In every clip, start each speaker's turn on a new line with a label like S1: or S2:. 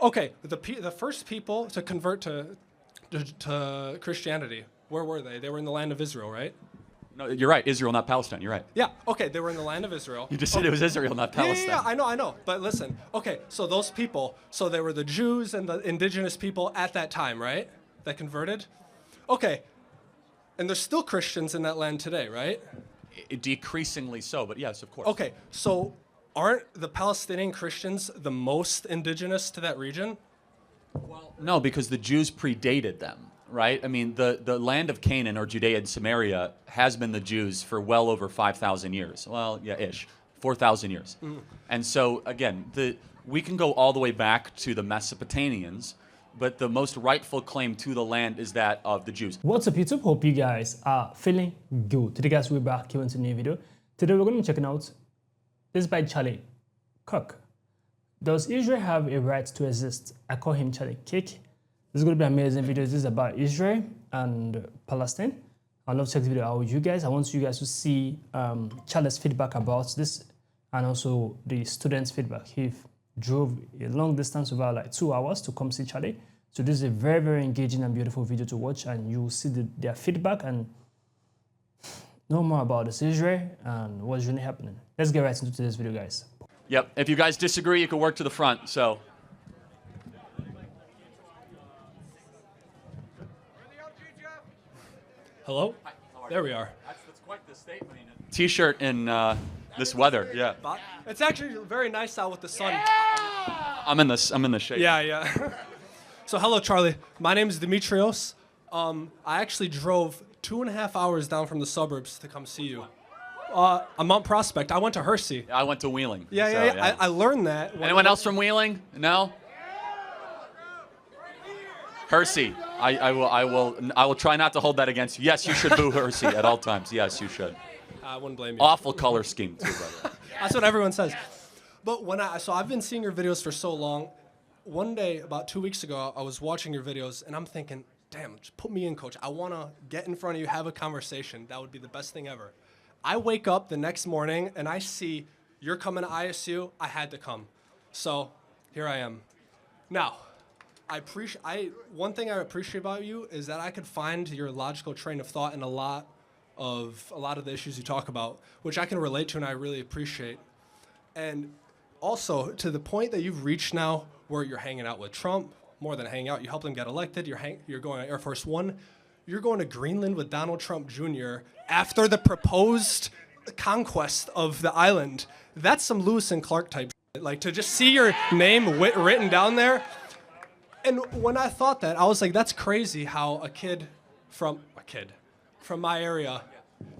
S1: Okay, the first people to convert to Christianity, where were they? They were in the land of Israel, right?
S2: No, you're right. Israel, not Palestine. You're right.
S1: Yeah, okay, they were in the land of Israel.
S2: You just said it was Israel, not Palestine.
S1: Yeah, I know. But listen, okay, so those people, so they were the Jews and the indigenous people at that time, right? That converted? Okay, and there's still Christians in that land today, right?
S2: Decreasingly so, but yes, of course.
S1: Okay, so aren't the Palestinian Christians the most indigenous to that region?
S2: Well, no, because the Jews predated them, right? I mean, the land of Canaan, or Judea and Samaria, has been the Jews for well over 5,000 years. Well, yeah, ish. 4,000 years. And so, again, we can go all the way back to the Mesopotamians, but the most rightful claim to the land is that of the Jews.
S3: What's up, YouTube? Hope you guys are feeling good. Today, guys, we're back here with a new video. Today, we're going to be checking out this by Charlie Kirk. Does Israel have a right to exist? I call him Charlie Kirk. This is going to be an amazing video. This is about Israel and Palestine. I'd love to check the video out with you guys. I want you guys to see Charlie's feedback about this and also the students' feedback. He drove a long distance, about like 2 hours, to come see Charlie. So this is a very, very engaging and beautiful video to watch, and you will see their feedback and know more about this Israel and what's really happening. Let's get right into today's video, guys.
S2: Yep. If you guys disagree, you can work to the front. So.
S1: Hello?
S2: Hi, how are
S1: There
S2: you?
S1: we are.
S2: That's quite the statement. T-shirt in this weather. Yeah.
S1: It's actually very nice out with the sun.
S2: I'm in the shade.
S1: Yeah. So hello, Charlie. My name is Dimitrios. I actually drove 2.5 hours down from the suburbs to come see you. I'm Mount Prospect. I went to Hersey.
S2: I went to Wheeling.
S1: Yeah,
S2: so,
S1: yeah. I learned that.
S2: Anyone else from Wheeling? No. Hersey. I will try not to hold that against you. Yes, you should boo Hersey at all times. Yes, you should.
S1: I wouldn't blame you.
S2: Awful color scheme too, by the way.
S1: That's what everyone says. But so I've been seeing your videos for so long. One day, about 2 weeks ago, I was watching your videos, and I'm thinking, damn, just put me in, coach. I want to get in front of you, have a conversation. That would be the best thing ever. I wake up the next morning, and I see you're coming to ISU. I had to come. So here I am. Now, one thing I appreciate about you is that I could find your logical train of thought in a lot of the issues you talk about, which I can relate to and I really appreciate. And also, to the point that you've reached now where you're hanging out with Trump, more than hanging out, you helped him get elected, you're going on Air Force One, you're going to Greenland with Donald Trump Jr. after the proposed conquest of the island. That's some Lewis and Clark type shit. Like, to just see your name written down there. And when I thought that, I was like, that's crazy how a kid from my area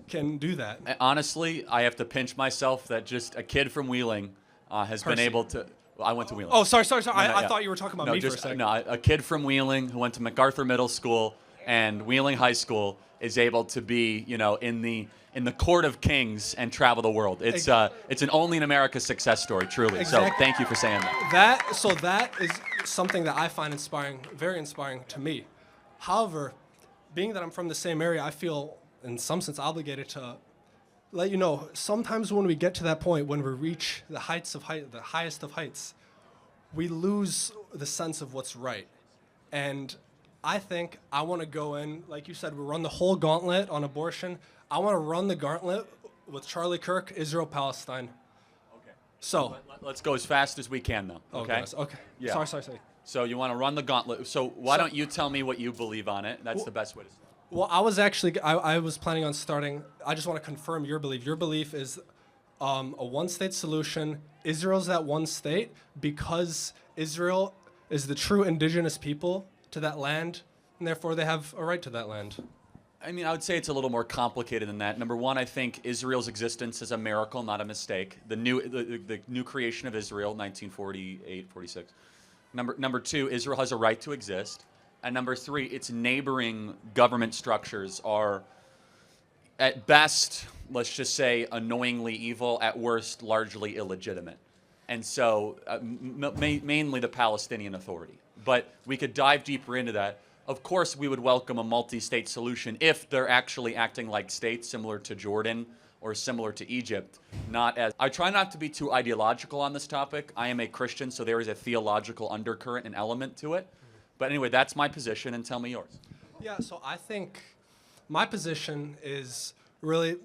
S1: can do that.
S2: Honestly, I have to pinch myself that just a kid from Wheeling has been able to. Well, I went to Wheeling.
S1: Oh, sorry.
S2: No,
S1: I thought you were talking about me for a second.
S2: No, a kid from Wheeling who went to MacArthur Middle School and Wheeling High School is able to be, in the court of kings and travel the world. It's an only in America success story, truly.
S1: Exactly.
S2: So thank you for saying that.
S1: That is something that I find inspiring, very inspiring to me. However, being that I'm from the same area, I feel in some sense obligated to let you know, sometimes when we get to that point, when we reach the highest of heights, we lose the sense of what's right. And I think I want to go in, like you said, we run the whole gauntlet on abortion. I want to run the gauntlet with Charlie Kirk, Israel, Palestine.
S2: Okay.
S1: So
S2: Let's go as fast as we can, though. Okay.
S1: Okay.
S2: Yeah.
S1: Sorry.
S2: So you want to run the gauntlet. So why don't you tell me what you believe on it? That's the best way to start.
S1: Well, I was planning on starting. I just want to confirm your belief. Your belief is a one-state solution. Israel's that one state because Israel is the true indigenous people to that land, and therefore they have a right to that land.
S2: I mean, I would say it's a little more complicated than that. Number one, I think Israel's existence is a miracle, not a mistake. The new creation of Israel, 1948, 46. Number two, Israel has a right to exist. And number three, its neighboring government structures are, at best, let's just say, annoyingly evil, at worst, largely illegitimate. And so, mainly the Palestinian Authority. But we could dive deeper into that. Of course, we would welcome a multi-state solution if they're actually acting like states, similar to Jordan or similar to Egypt, not as... I try not to be too ideological on this topic. I am a Christian, so there is a theological undercurrent and element to it. But anyway, that's my position, and tell me yours.
S1: Yeah, so I think my position is really,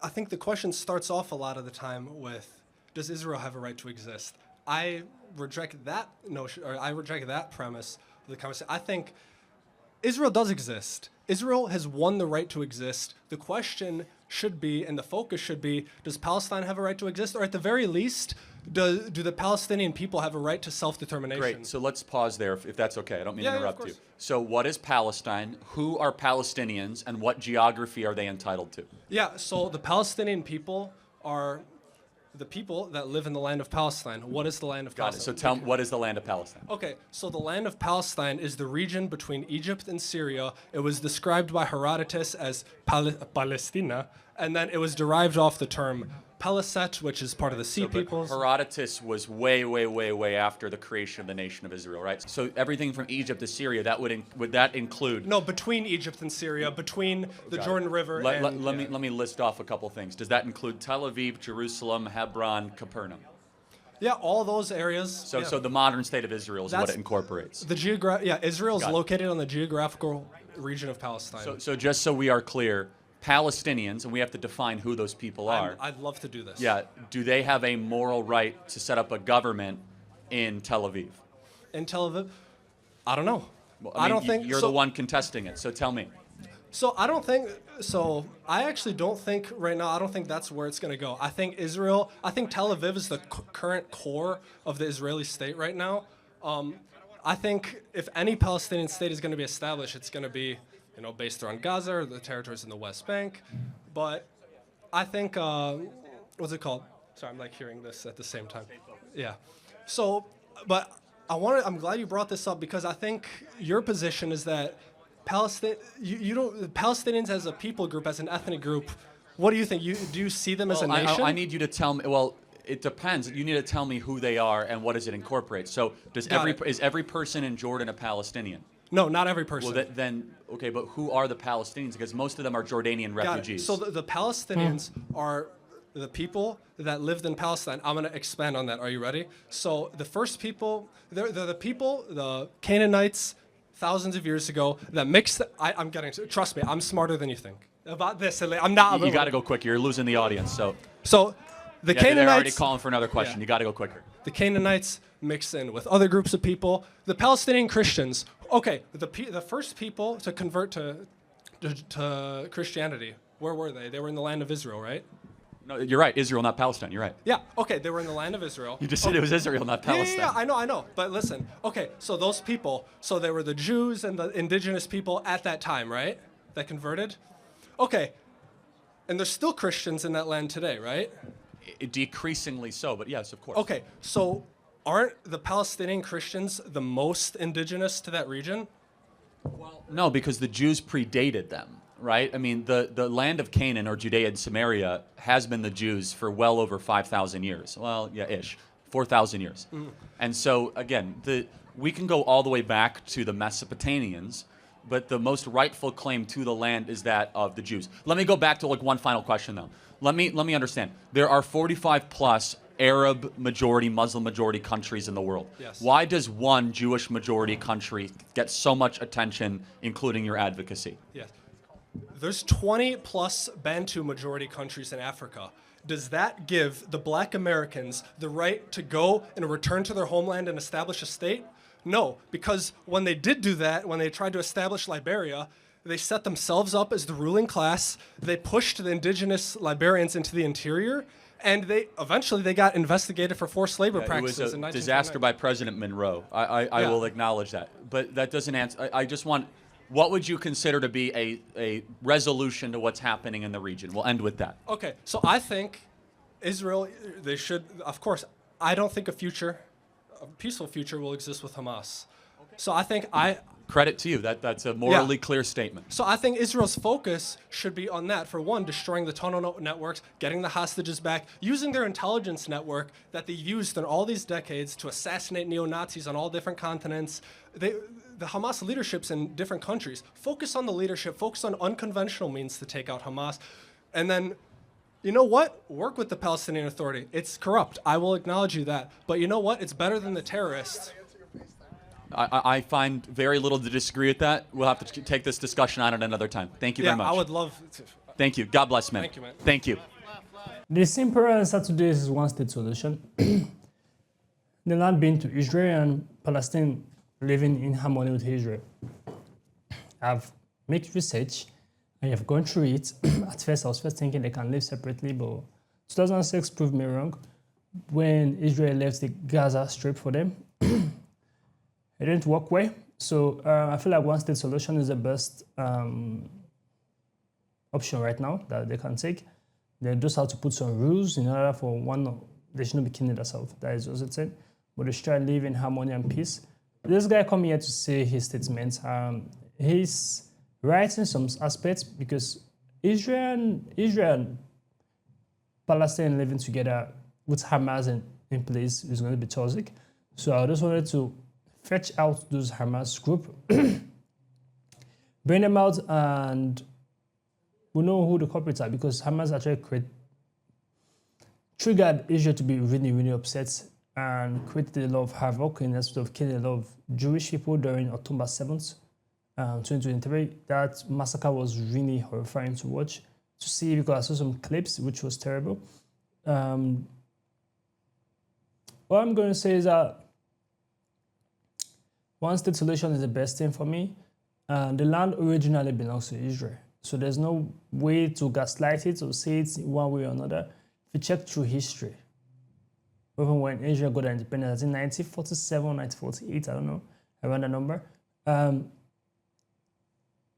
S1: I think the question starts off a lot of the time with, does Israel have a right to exist? I reject that notion, or I reject that premise of the conversation. I think Israel does exist. Israel has won the right to exist. The question should be, and the focus should be, does Palestine have a right to exist? Or at the very least, do the Palestinian people have a right to self-determination?
S2: Great. So let's pause there, if that's okay. I don't mean to
S1: Yeah, of
S2: interrupt you.
S1: course.
S2: So what is Palestine? Who are Palestinians? And what geography are they entitled to?
S1: Yeah, so the Palestinian people are the people that live in the land of Palestine. What is the land of
S2: Got it.
S1: Palestine?
S2: So tell me, what is the land of Palestine?
S1: Okay, so the land of Palestine is the region between Egypt and Syria. It was described by Herodotus as Palestina, and then it was derived off the term Peliset, which is part of the Sea
S2: But
S1: peoples.
S2: Herodotus was way after the creation of the nation of Israel, right? So everything from Egypt to Syria, that would that include?
S1: No, between Egypt and Syria, between the
S2: Got
S1: Jordan
S2: it.
S1: River
S2: Let
S1: and...
S2: let me list off a couple things. Does that include Tel Aviv, Jerusalem, Hebron, Capernaum?
S1: Yeah, all those areas.
S2: So
S1: yeah.
S2: so the modern state of Israel is what
S1: That's
S2: it incorporates.
S1: Israel is
S2: Got it.
S1: located on the geographical region of Palestine.
S2: So just so we are clear, Palestinians, and we have to define who those people are.
S1: I'd love to do this.
S2: Yeah, do they have a moral right to set up a government in Tel Aviv?
S1: In Tel Aviv, I don't know.
S2: Well,
S1: I
S2: mean,
S1: don't think
S2: you're
S1: so.
S2: the one contesting it. So tell me.
S1: So I don't think so. I actually don't think right now. I don't think that's where it's going to go. I think Israel. I think Tel Aviv is the current core of the Israeli state right now. I think if any Palestinian state is going to be established, it's going to be, based around Gaza or the territories in the West Bank. But I think what's it called? Sorry, I'm like hearing this at the same time. Yeah. So, but I'm glad you brought this up because I think your position is that Palestinians as a people group, as an ethnic group, what do you think? Do you see them as a nation?
S2: I need you to tell me. Well, it depends. You need to tell me who they are and what does it incorporate. So is every person in Jordan a Palestinian?
S1: No, not every person.
S2: Well, then okay, but who are the Palestinians? Because most of them are Jordanian refugees.
S1: So the Palestinians are the people that lived in Palestine. I'm going to expand on that. Are you ready? So the first people, they're the people, the Canaanites, thousands of years ago, that mixed. I'm getting. Trust me, I'm smarter than you think about this. I'm not.
S2: You got to go quicker. You're losing the audience. So
S1: the
S2: yeah,
S1: Canaanites.
S2: they're already calling for another question.
S1: Yeah.
S2: You got to go quicker.
S1: The Canaanites mix in with other groups of people. The Palestinian Christians. Okay, the first people to convert to Christianity. Where were they? They were in the land of Israel, right?
S2: No, you're right. Israel, not Palestine. You're right.
S1: Yeah. Okay, they were in the land of Israel.
S2: You just said it was Israel, not Palestine.
S1: Yeah, I know. But listen. Okay, so those people. So they were the Jews and the indigenous people at that time, right? That converted. Okay, and there's still Christians in that land today, right?
S2: Decreasingly so, but yes, of course.
S1: Okay, so aren't the Palestinian Christians the most indigenous to that region?
S2: Well, no, because the Jews predated them, right? I mean, the land of Canaan or Judea and Samaria has been the Jews for well over 5,000 years. Well, yeah, ish. 4,000 years. Mm. And so, again, we can go all the way back to the Mesopotamians, but the most rightful claim to the land is that of the Jews. Let me go back to one final question, though. Let me understand. There are 45 plus Arab majority, Muslim majority countries in the world.
S1: Yes.
S2: Why does one Jewish majority country get so much attention, including your advocacy?
S1: Yes. There's 20 plus Bantu majority countries in Africa. Does that give the black Americans the right to go and return to their homeland and establish a state? No, because when they did do that, when they tried to establish Liberia, they set themselves up as the ruling class. They pushed the indigenous Liberians into the interior, and eventually they got investigated for forced labor practices
S2: it was a
S1: in 1929.
S2: disaster by President Monroe. I will acknowledge that. But that doesn't answer. I just want, what would you consider to be a resolution to what's happening in the region? We'll end with that.
S1: Okay, so I think Israel, they should, of course, I don't think a peaceful future will exist with Hamas. So I think
S2: Credit to you. That's a morally clear statement.
S1: So I think Israel's focus should be on that. For one, destroying the tunnel networks, getting the hostages back, using their intelligence network that they used in all these decades to assassinate neo-Nazis on all different continents. The Hamas leaderships in different countries focus on the leadership, focus on unconventional means to take out Hamas, and then You know what? Work with the Palestinian Authority. It's corrupt. I will acknowledge you that. But you know what? It's better than the terrorists.
S2: I find very little to disagree with that. We'll have to take this discussion on at another time. Thank you very much.
S1: I would love to.
S2: Thank you. God bless, man.
S1: Thank you, man.
S2: Thank you.
S3: The simple answer to this is one state solution. The land being to Israel and Palestine living in harmony with Israel. I've made research. I have gone through it. At first, I was first thinking they can live separately, but 2006 proved me wrong. When Israel left the Gaza Strip for them, it didn't work well. So I feel like one-state solution is the best option right now that they can take. They just have to put some rules in order for they shouldn't be killing themselves. That is just it. But they should try to live in harmony and peace. This guy come here to say his statements. He's right in some aspects because Israel and Palestine living together with Hamas in place is going to be toxic. So I just wanted to fetch out those Hamas group, bring them out, and we know who the culprits are because Hamas actually triggered Israel to be really, really upset and created a lot of havoc in the sort of killing a lot of Jewish people during October 7th, 2023. That massacre was really horrifying to watch, to see, because I saw some clips, which was terrible. What I'm going to say is that one-state solution is the best thing for me. The land originally belongs to Israel. So there's no way to gaslight it or say it one way or another. If you check through history, even when Israel got their independence, in 1947, 1948, I don't know, around that number,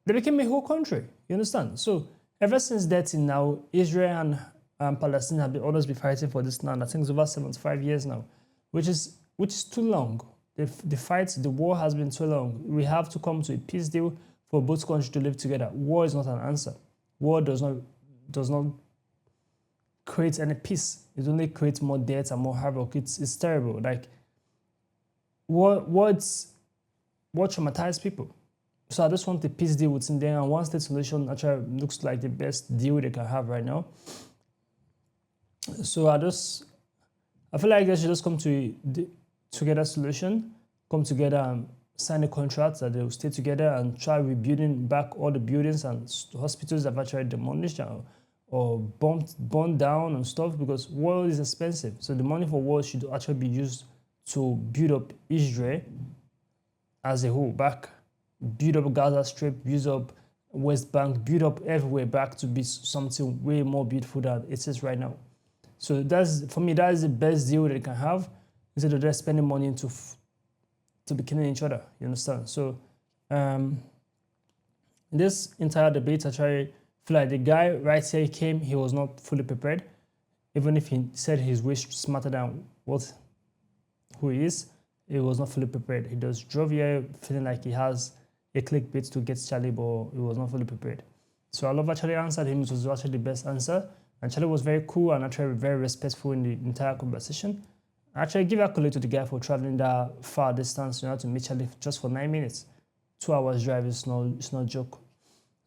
S3: they became a whole country, you understand? So ever since that till now, Israel and Palestine have always been fighting for this land. I think it's over 75 years now, which is too long. The war has been too long. We have to come to a peace deal for both countries to live together. War is not an answer. War does not create any peace. It only creates more death and more havoc. It's terrible. Like war traumatizes people. So I just want a peace deal within there, and one-state solution actually looks like the best deal they can have right now. So I feel like they should just come to together solution, come together and sign a contract that they will stay together and try rebuilding back all the buildings and hospitals that have actually demolished or burned down and stuff, because war is expensive. So the money for war should actually be used to build up Israel as a whole back, build up Gaza Strip, build up West Bank, build up everywhere back to be something way more beautiful than it is right now. So for me, that is the best deal they can have, instead of just spending money to be killing each other, you understand? So in this entire debate, I feel like the guy right here came, he was not fully prepared. Even if he said he's way smarter than who he is, he was not fully prepared. He just drove here feeling like he has a clickbait to get Charlie, but he was not fully prepared. So I love that Charlie answered him. It was actually the best answer. And Charlie was very cool and actually very respectful in the entire conversation. Actually, give accolade to the guy for traveling that far distance, to meet Charlie just for 9 minutes. 2 hours drive is no joke.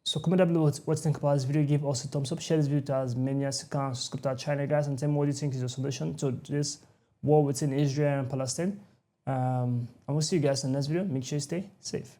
S3: So comment down below what you think about this video. Give us a thumbs up, share this video to as many as you can, subscribe to our channel, guys, and tell me what you think is the solution to this war between Israel and Palestine. And we'll see you guys in the next video. Make sure you stay safe.